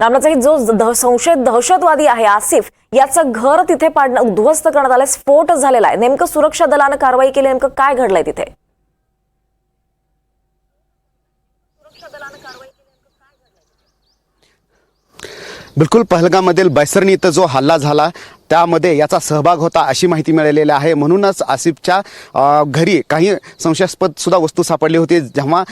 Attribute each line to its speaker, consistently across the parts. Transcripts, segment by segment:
Speaker 1: रामराजे, जो संशयित दहशतवादी आहे आसिफ, याचं घर तिथे पाडणं, उद्ध्वस्त करण्यात आलंय, स्फोट झालेला आहे. नेमकं सुरक्षा दलानं कारवाई केली, नेमकं काय घडलंय तिथे?
Speaker 2: बिलकुल, पहलगाममधील बैसरणी इथं जो हल्ला झाला त्यामध्ये याचा सहभाग होता अशी माहिती मिळालेली आहे. म्हणूनच आसिफच्या घरी काही संशयास्पद सुद्धा वस्तू सापडली होती जेव्हा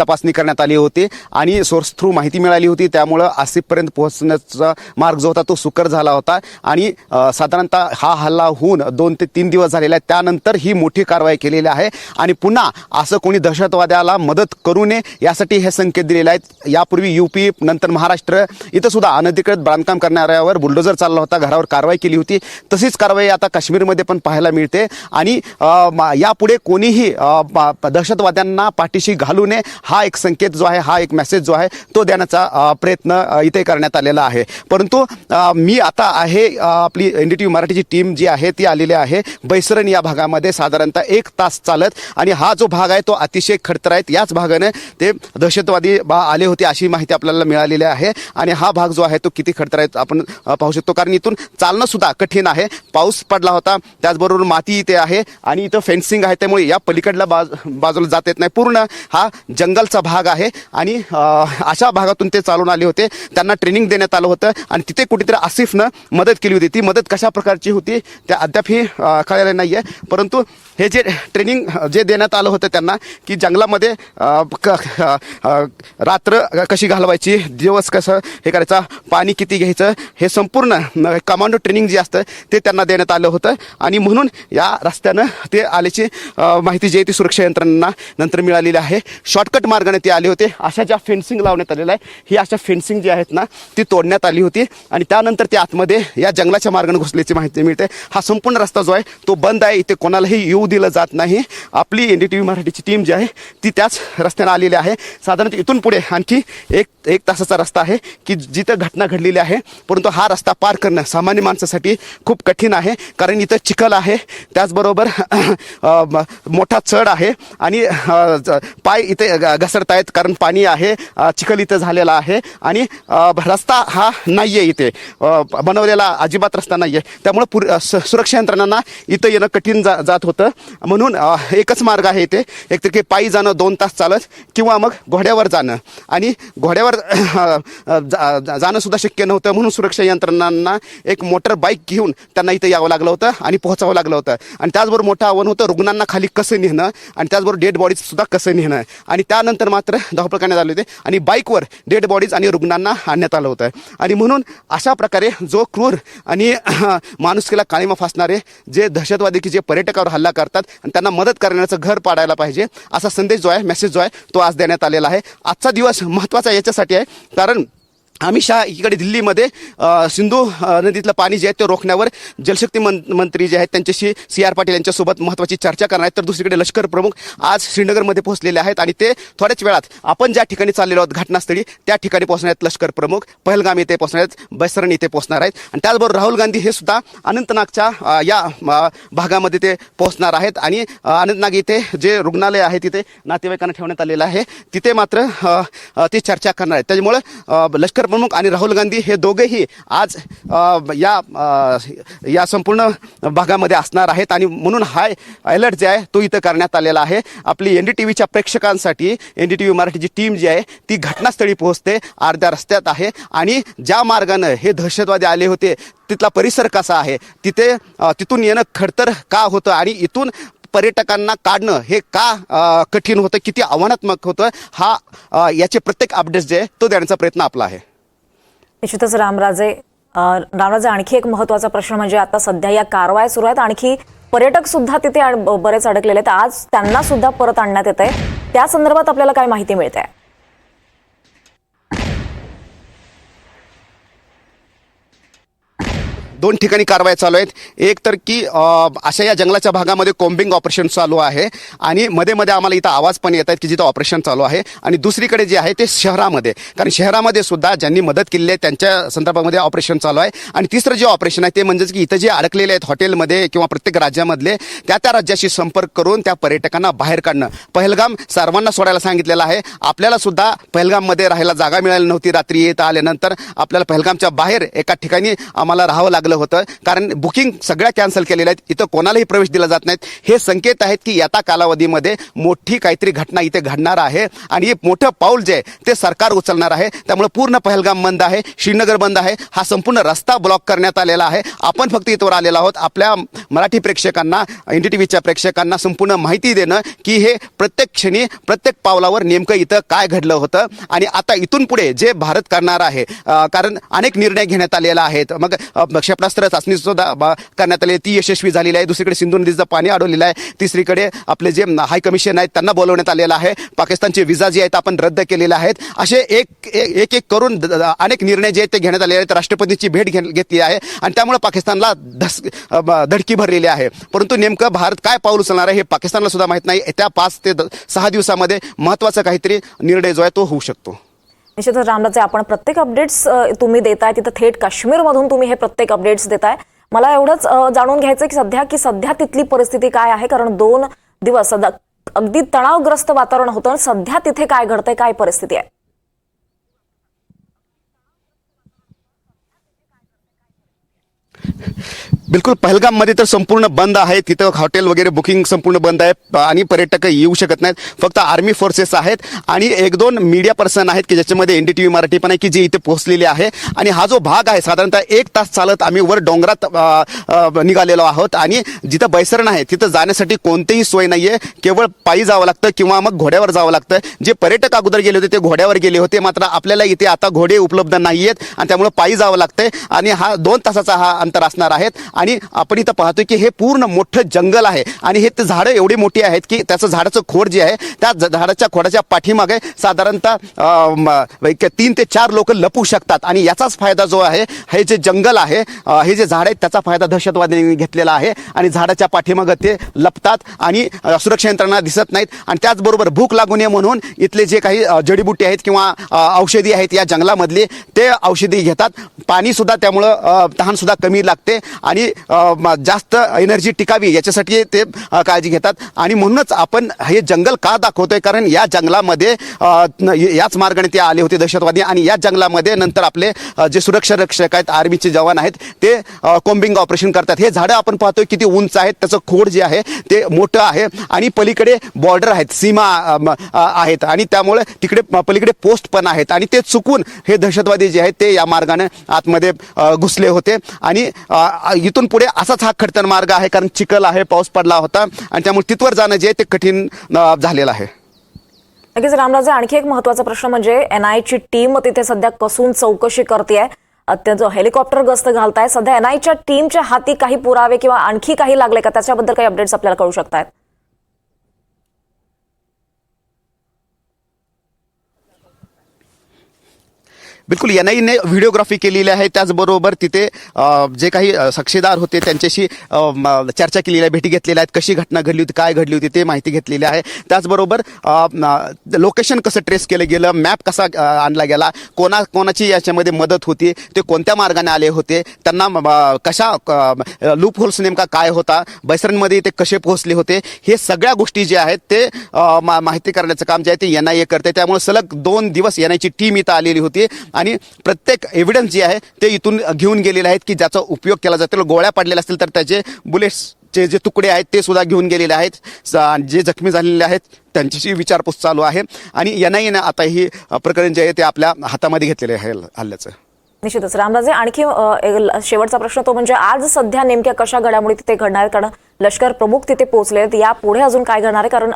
Speaker 2: तपासणी करण्यात आली होती आणि सोर्स थ्रू माहिती मिळाली होती. त्यामुळं आसिफपर्यंत पोहोचण्याचा मार्ग जो होता तो सुकर झाला होता आणि साधारणतः हा हल्ला होऊन 2 ते 3 दिवस झालेला आहे. त्यानंतर ही मोठी कारवाई केलेली आहे आणि पुन्हा असं कोणी दहशतवाद्याला मदत करू नये यासाठी हे संकेत दिलेले आहेत. यापूर्वी यूपी, नंतर महाराष्ट्र इथं सुद्धा अनधिकृत बांधकाम करणाऱ्यावर बुलडोजर चालला होता, घरावर कारवाई केली होती. तशीच कारवाई आता काश्मीरमध्ये पण पाहायला मिळते आणि यापुढे कोणीही दहशतवाद्यांना पाठीशी घालू नये हा एक संकेत जो आहे, हा एक मेसेज जो आहे तो देण्याचा प्रयत्न इथे करण्यात आलेला आहे. परंतु मी आता आहे, आपली NDTV मराठीची टीम जी आहे ती आलेली आहे बैसरण या भागामध्ये साधारणतः 1 तास चालत आणि हा जो भाग आहे तो अतिशय खडतर आहे. याच भागाने ते दहशतवादी आले होते अशी माहिती आपल्याला मिळालेली आहे आणि हा भाग जो आहे तो किती खडतर आहे आपण पाहू शकतो, कारण इथून चालणं सुद्धा कठीण आहे. पाऊस पडला होता, त्याचबरोबर माती इथे आहे आणि इथं फेन्सिंग आहे, त्यामुळे या पलीकडल्या बाजूला जात येत नाही. पूर्ण हा जंगलचा भाग आहे आणि अशा भागातून ते चालून आले होते. त्यांना ट्रेनिंग देण्यात आलं होतं आणि तिथे कुठेतरी आसिफनं मदत केली होती. ती मदत कशा प्रकारची होती त्या अद्यापही कळलेलं नाही आहे. परंतु हे जे ट्रेनिंग जे देण्यात आलं होतं त्यांना की जंगलामध्ये रात्र कशी घालवायची, दिवस कसं हे करायचं, पाणी किती घ्यायचं, हे संपूर्ण कमांडो ट्रेनिंग जे असतं ते त्यांना देण्यात आलं होतं आणि म्हणून या रस्त्यानं ते आल्याची माहिती जी आहे ती सुरक्षा यंत्रणांना नंतर मिळालेली आहे. शॉर्टकट मार्गाने ते आले होते. अशा ज्या फेन्सिंग लावण्यात आलेल्या आहे, ही अशा फेन्सिंग जी आहेत ना ती तोडण्यात आली होती आणि त्यानंतर ते आतमध्ये या जंगलाच्या मार्गाने घुसल्याची माहिती मिळते. हा संपूर्ण रस्ता जो आहे तो बंद आहे, इथे कोणालाही येऊ दिलं जात नाही. आपली NDTV मराठीची टीम जी आहे ती त्याच रस्त्याने आलेली आहे. साधारणतः इथून पुढे आणखी एक तासाचा रस्ता आहे की जिथं घटना घडलेली आहे. परंतु हा रस्ता पार करणं सामान्य माणसासाठी खूप कठीण आहे, कारण इथं चिखल आहे, त्याचबरोबर मोठा चढ आहे आणि पाय इथे घसरत आहेत कारण पाणी आहे, चिखल इथं झालेला आहे आणि रस्ता हा नाही आहे, इथे बनवलेला अजिबात रस्ता नाही आहे. त्यामुळे सुरक्षा यंत्रणांना इथं येणं कठीण जात होतं. म्हणून एकच मार्ग आहे इथे, एकतर की पायी जाणं 2 तास चालत किंवा मग घोड्यावर जाणं आणि घोड्यावर जाणं सुद्धा शक्य नव्हतं. म्हणून सुरक्षा यंत्रणांना एक मोटर बाईक घेऊन त्यांना इथं यावं लागलं होतं आणि पोहोचावं लागलं होतं. आणि त्याचबरोबर मोठं आव्हान होतं रुग्णांना खाली कसं नेणं आणि त्याचबरोबर डेड बॉडीज सुद्धा कसं नेणं. आणि त्यानंतर मात्र धावपळ करण्यात आले होते आणि बाईकवर डेड बॉडीज आणि रुग्णांना आणण्यात आलं होतं. आणि म्हणून अशा प्रकारे जो क्रूर आणि माणुसकीला काळिमा फासणारे जे दहशतवादी की जे पर्यटकावर हल्ला करतात आणि त्यांना मदत करण्याचं घर पाडायला पाहिजे असा संदेश जो आहे, मेसेज जो आहे तो आज देण्यात आलेला आहे. आजचा दिवस महत्त्वाचा याच्यासाठी आहे कारण अमित शहा इकडे दिल्लीमध्ये सिंधू नदीतलं पाणी जे आहे ते रोखण्यावर जलशक्ती मंत्री जे आहेत त्यांच्याशी CR पाटील यांच्यासोबत महत्त्वाची चर्चा करणार आहेत. तर दुसरीकडे लष्कर प्रमुख आज श्रीनगरमध्ये पोहोचलेले आहेत आणि ते थोड्याच वेळात आपण ज्या ठिकाणी चाललेलो आहोत घटनास्थळी त्या ठिकाणी पोहोचणार आहेत. लष्कर प्रमुख पहलगाम येथे पोहोचणार आहेत, बैसरण येथे पोहोचणार आहेत आणि त्याचबरोबर राहुल गांधी हे सुद्धा अनंतनागच्या या भागामध्ये ते पोहोचणार आहेत आणि अनंतनाग इथे जे रुग्णालय आहे तिथे नातेवाईकांना ठेवण्यात आलेलं आहे, तिथे मात्र ते चर्चा करणार आहेत. त्यामुळे लष्कर प्रमुख आणि राहुल गांधी हे दोघेही आज या संपूर्ण भागामध्ये असणार आहेत आणि म्हणून हाय अलर्ट जे आहे तो इथं करण्यात आलेला आहे. आपली NDTVच्या प्रेक्षकांसाठी NDTV मराठीची टीम जी आहे ती घटनास्थळी पोहोचते, अर्ध्या रस्त्यात आहे आणि ज्या मार्गानं हे दहशतवादी आले होते तिथला परिसर कसा आहे, तिथून येणं खडतर का होतं आणि इथून पर्यटकांना काढणं हे का कठीण होतं, किती आव्हानात्मक होतं, याचे प्रत्येक अपडेट्स जे आहे तो देण्याचा प्रयत्न आपला आहे.
Speaker 1: निश्चितच रामराजे, आणखी एक महत्त्वाचा प्रश्न म्हणजे आता सध्या या कारवाया सुरू आहेत, आणखी पर्यटक सुद्धा तिथे बरेच अडकलेले आहेत, आज त्यांना सुद्धा परत आणण्यात येत आहे. त्या संदर्भात आपल्याला काय माहिती मिळते?
Speaker 2: दोन ठिकाणी कारवाई चालू आहेत. एक तर की अशा या जंगलाच्या भागामध्ये कोम्बिंग ऑपरेशन चालू आहे आणि मध्ये मध्ये आम्हाला इथं आवाज पण येत आहेत की जिथं ऑपरेशन चालू आहे. आणि दुसरीकडे जे आहे ते शहरामध्ये, कारण शहरामध्ये सुद्धा ज्यांनी मदत केली आहे त्यांच्या संदर्भामध्ये ऑपरेशन चालू आहे. आणि तिसरं जे ऑपरेशन आहे ते म्हणजेच की इथं जे अडकलेले आहेत हॉटेलमध्ये किंवा प्रत्येक राज्यामधले त्या राज्याशी संपर्क करून त्या पर्यटकांना बाहेर काढणं. पहलगाम सर्वांना सोडायला सांगितलेलं आहे. आपल्याला सुद्धा पहलगाममध्ये राहायला जागा मिळाली नव्हती. रात्री येत आल्यानंतर आपल्याला पहलगामच्या बाहेर एका ठिकाणी आम्हाला राहावं लागलं होतं, कारण बुकिंग सगळ्या कॅन्सल केलेल्या आहेत. इथं कोणालाही प्रवेश दिला जात नाहीत. हे संकेत आहेत की येत्या कालावधीमध्ये मोठी काहीतरी घटना इथे घडणार आहे आणि हे मोठं पाऊल जे आहे ते सरकार उचलणार आहे. त्यामुळे पूर्ण पहलगाम बंद आहे, श्रीनगर बंद आहे, हा संपूर्ण रस्ता ब्लॉक करण्यात आलेला आहे. आपण फक्त इथवर आलेलो आहोत आपल्या मराठी प्रेक्षकांना, NDTVच्या प्रेक्षकांना संपूर्ण माहिती देणं की हे प्रत्येक क्षणी प्रत्येक पावलावर नेमकं इथं काय घडलं होतं आणि आता इथून पुढे जे भारत करणार आहे. कारण अनेक निर्णय घेण्यात आलेला आहेत. मग क्षेपणास्त्र चाचणी सुद्धा करण्यात आली, ती यशस्वी झालेली आहे. दुसरीकडे सिंधू नदीचं पाणी अडवलेलं आहे. तिसरीकडे आपले जे हाय कमिशन आहेत त्यांना बोलवण्यात आलेलं आहे. पाकिस्तानचे विजा जे आहेत आपण रद्द केलेले आहेत. असे एक एक करून अनेक निर्णय जे आहेत ते घेण्यात आलेले आहेत. राष्ट्रपतींची भेट घेतली आहे आणि त्यामुळे पाकिस्तानला धडकी भरलेली आहे. परंतु नेमकं भारत काय पाऊल उचलणार आहे हे पाकिस्तानला सुद्धा माहीत नाही. त्या 5 ते 6 दिवसामध्ये महत्त्वाचा काहीतरी निर्णय जो आहे तो होऊ शकतो.
Speaker 1: निश्चितच रामराजे, आपण प्रत्येक अपडेट्स तुम्ही देताय तिथं थेट काश्मीरमधून तुम्ही हे प्रत्येक अपडेट्स देताय. मला एवढंच जाणून घ्यायचं की सध्या तिथली परिस्थिती काय आहे, कारण 2 दिवस अगदी तणावग्रस्त वातावरण होतं. सध्या तिथे काय घडतंय, काय परिस्थिती आहे?
Speaker 2: बिलकुल, पहलगाममध्ये तर संपूर्ण बंद आहे. तिथं हॉटेल वगैरे बुकिंग संपूर्ण बंद आहे आणि पर्यटक येऊ शकत नाहीत. फक्त आर्मी फोर्सेस आहेत आणि 1-2 मीडिया पर्सन आहेत की ज्याच्यामध्ये NDTV मराठी पण आहे की जे इथे पोहोचलेले आहे. आणि हा जो भाग आहे साधारणतः 1 तास चालत आम्ही वर डोंगरात निघालेलो आहोत आणि जिथं बैसरण आहे तिथं जाण्यासाठी कोणतीही सोय नाहीये. केवळ पायी जावं लागतं किंवा मग घोड्यावर जावं लागतं. जे पर्यटक अगोदर गेले होते ते घोड्यावर गेले होते, मात्र आपल्याला इथे आता घोडे उपलब्ध नाहीयेत आणि त्यामुळे पायी जावं लागतंय आणि हा 2 तासाचा हा अंतर असणार आहे. आणि आपण इथं पाहतोय की हे पूर्ण मोठं जंगल आहे आणि हे झाडं एवढी मोठी आहेत की त्याचं झाडाचं खोड जे आहे त्या झाडाच्या खोडाच्या पाठीमागे साधारणतः 3 ते 4 लोक लपू शकतात. आणि याचाच फायदा जो आहे, हे जे जंगल आहे, हे जे झाड आहेत त्याचा फायदा दहशतवाद्यांनी घेतलेला आहे आणि झाडाच्या पाठीमागे ते लपतात आणि सुरक्षा यंत्रणा दिसत नाहीत. आणि त्याचबरोबर भूक लागू नये म्हणून इथले जे काही जडीबुटी आहेत किंवा औषधी आहेत या जंगलामधली ते औषधी घेतात. पाणी सुद्धा त्यामुळं तहान सुद्धा कमी लागते आणि जास्त एनर्जी टिकावी याच्यासाठी ते काळजी घेतात. आणि म्हणूनच आपण हे जंगल का दाखवतोय, कारण या जंगलामध्ये याच मार्गाने ते आले होते दहशतवादी आणि या जंगलामध्ये नंतर आपले जे सुरक्षा रक्षक आहेत, आर्मीचे जवान आहेत, ते कोम्बिंग ऑपरेशन करतात. हे झाडं आपण पाहतोय किती उंच आहेत, त्याचं खोड जे आहे ते मोठं आहे आणि पलीकडे बॉर्डर आहेत, सीमा आहेत आणि त्यामुळे तिकडे पलीकडे पोस्ट पण आहेत आणि ते चुकून हे दहशतवादी जे आहेत ते या मार्गाने आतमध्ये घुसले होते. आणि इथून पुढे असाच हा खडतर मार्ग आहे, कारण चिखल आहे, पाऊस पडला होता आणि त्यामुळे तिथवर जाणं जे ते कठीण झालेलं आहे.
Speaker 1: नक्कीच रामराजे, आणखी एक महत्त्वाचा प्रश्न म्हणजे NIAची टीम तिथे सध्या कसून चौकशी करते. अत्यंत हेलिकॉप्टर गस्त घालताय. सध्या NIAच्या टीमच्या हाती काही पुरावे किंवा आणखी काही लागले का, त्याच्याबद्दल काही अपडेट्स आपल्याला कळू शकतात?
Speaker 2: बिलकुल, NIAने व्हिडिओग्राफी केलेली आहे. त्याचबरोबर तिथे जे काही साक्षीदार होते त्यांच्याशी चर्चा केलेली आहे, भेटी घेतलेल्या आहेत, कशी घटना घडली होती, काय घडली होती ते माहिती घेतलेली आहे. त्याचबरोबर लोकेशन कसं ट्रेस केलं गेलं, मॅप कसा आणला गेला, कोणाची याच्यामध्ये मदत होती, ते कोणत्या मार्गाने आले होते, त्यांना कशा लूप होल्स नेमका काय होता, बैसरणमध्ये ते कसे पोहोचले होते, हे सगळ्या गोष्टी जे आहेत ते माहिती करण्याचं काम जे आहे ते NIA करते. त्यामुळे सलग 2 दिवस NIAची टीम इथं आलेली होती आणि प्रत्येक एव्हिडन्स जे आहे ते इथून घेऊन गेलेले आहेत की ज्याचा उपयोग केला जातो. गोळ्या पडलेल्या असतील तर त्याचे बुलेट्सचे जे तुकडे आहेत ते सुद्धा घेऊन गेलेले आहेत. जे जखमी झालेले आहेत त्यांच्याशी विचारपूस चालू आहे आणि NIAने आता ही प्रकरण जे आहे ते आपल्या हातामध्ये घेतलेले आहे हल्ल्याचं.
Speaker 1: निश्चितच रामराजे, आणखी शेवटचा प्रश्न तो म्हणजे आज सध्या नेमक्या कशा घडामोडी तिथे घडणार आहेत, कारण लष्कर प्रमुख तिथे पोहोचले आहेत, या पुढे अजून काय घडणार आहे, कारण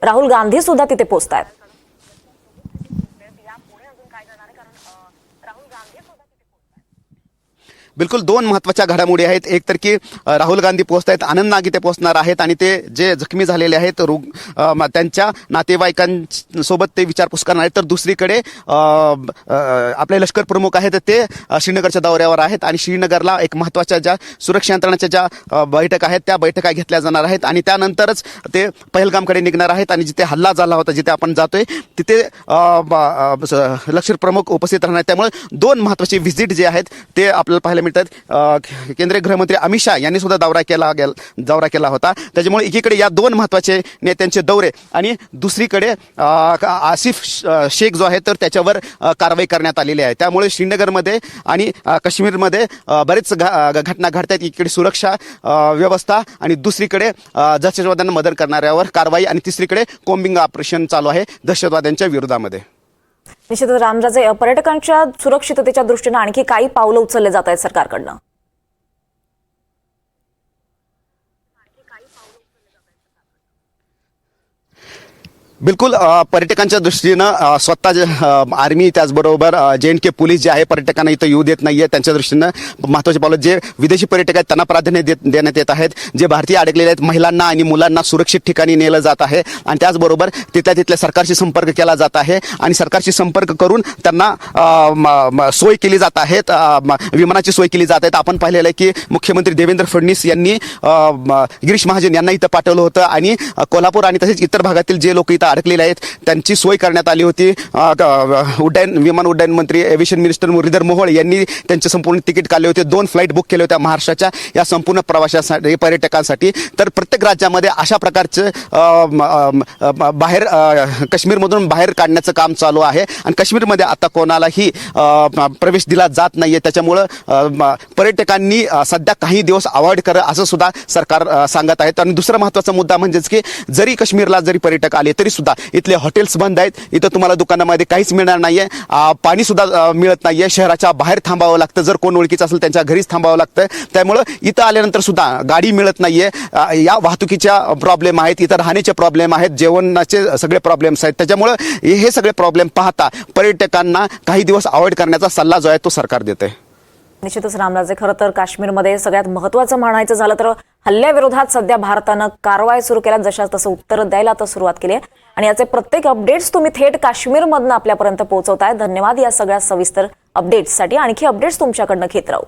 Speaker 1: राहुल गांधी सुद्धा तिथे पोहोचत आहेत.
Speaker 2: बिलकुल दोन महत्त्वाच्या घडामोडी आहेत. एक तर की राहुल गांधी पोहोचत आहेत, आनंद नागी ते पोहोचणार आहेत आणि ते जे जखमी झालेले आहेत त्यांच्या नातेवाईकांसोबत ते विचारपूस करणार आहेत. तर दुसरीकडे आपले लष्कर प्रमुख आहेत ते श्रीनगरच्या दौऱ्यावर आहेत आणि श्रीनगरला एक महत्त्वाच्या ज्या सुरक्षा यंत्रणाच्या ज्या बैठका आहेत त्या बैठका घेतल्या जाणार आहेत आणि त्यानंतरच ते पहलगामकडे निघणार आहेत आणि जिथे हल्ला झाला होता, जिथे आपण जातोय तिथे लष्कर प्रमुख उपस्थित राहणार. त्यामुळे दोन महत्त्वाचे व्हिजिट जे आहेत ते आपल्याला पाहायला मिळतात. केंद्रीय गृहमंत्री अमित शाह यांनी सुद्धा दौरा केला होता. त्याच्यामुळे एकीकडे या दोन महत्त्वाचे नेत्यांचे दौरे आणि दुसरीकडे आसिफ शेख जो आहे तर त्याच्यावर कारवाई करण्यात आलेली आहे. त्यामुळे श्रीनगरमध्ये आणि काश्मीरमध्ये बरेच घटना घडतात. एकीकडे सुरक्षा व्यवस्था आणि दुसरीकडे दहशतवाद्यांना मदत करणाऱ्यावर कारवाई आणि तिसरीकडे कॉम्बिंग ऑपरेशन चालू आहे दहशतवाद्यांच्या विरोधामध्ये.
Speaker 1: निश्चितच रामराजे, पर्यटकांच्या सुरक्षिततेच्या दृष्टीने आणखी काही पावलं उचलले जात आहेत सरकारकडनं?
Speaker 2: बिलकुल पर्यटकांच्या दृष्टीनं स्वतः आर्मी त्याचबरोबर JNK पोलीस जे आहे पर्यटकांना इथं येऊ देत नाहीये. त्यांच्या दृष्टीनं महत्त्वाचे पावलं जे विदेशी पर्यटक आहेत त्यांना प्राधान्य देण्यात येत आहेत. जे भारतीय अडकलेले आहेत महिलांना आणि मुलांना सुरक्षित ठिकाणी नेलं जात आहे आणि त्याचबरोबर तिथल्या सरकारशी संपर्क केला जात आहे आणि सरकारशी संपर्क करून त्यांना सोय केली जात आहेत, विमानाची सोय केली जात आहेत. आपण पाहिलेलं आहे की मुख्यमंत्री देवेंद्र फडणवीस यांनी गिरीश महाजन यांना इथं पाठवलं होतं आणि कोल्हापूर आणि तसेच इतर भागातील जे लोक इथं अडकलेले आहेत त्यांची सोय करण्यात आली होती. विमान उड्डयन मंत्री एव्हिएशन मिनिस्टर मुरलीधर मोहोळ यांनी त्यांचे संपूर्ण तिकीट काढले होते. 2 फ्लाईट बुक केले होत्या महाराष्ट्राच्या या संपूर्ण प्रवाशासाठी पर्यटकांसाठी. तर प्रत्येक राज्यामध्ये अशा प्रकारचं बाहेर काश्मीरमधून बाहेर काढण्याचं काम चालू आहे आणि काश्मीरमध्ये आता कोणालाही प्रवेश दिला जात नाहीये. त्याच्यामुळं पर्यटकांनी सध्या काही दिवस अवॉइड करा असं सुद्धा सरकार सांगत आहेत. आणि दुसरा महत्त्वाचा मुद्दा म्हणजेच की जरी काश्मीरला जरी पर्यटक आले तरी सुद्धा इथले हॉटेल्स बंद आहेत. इथं तुम्हाला दुकानामध्ये काहीच मिळणार नाहीये, पाणी सुद्धा मिळत नाहीये. शहराच्या बाहेर थांबावं लागतं, जर कोण ओळखीचं असेल त्यांच्या घरीच थांबावं लागतं. त्यामुळं इथं आल्यानंतर सुद्धा गाडी मिळत नाहीये. या वाहतुकीच्या प्रॉब्लेम आहेत, इथं राहण्याचे प्रॉब्लेम आहेत, जेवणाचे सगळे प्रॉब्लेम्स आहेत. त्याच्यामुळं हे सगळे प्रॉब्लेम पाहता पर्यटकांना काही दिवस अवॉइड करण्याचा सल्ला जो आहे तो सरकार देत आहे.
Speaker 1: निश्चितच रामराजे, खरं तर काश्मीरमध्ये सगळ्यात महत्त्वाचं म्हणायचं झालं तर हल्ल्याविरोधात सध्या भारतानं कारवाई सुरू केल्या, जशा तसं उत्तर द्यायला आता सुरुवात केली आहे आणि याचे प्रत्येक अपडेट्स तुम्ही थेट काश्मीरमधनं आपल्यापर्यंत पोहोचवताय. धन्यवाद या सगळ्या सविस्तर अपडेट्ससाठी. आणखी अपडेट्स तुमच्याकडनं घेत राहू.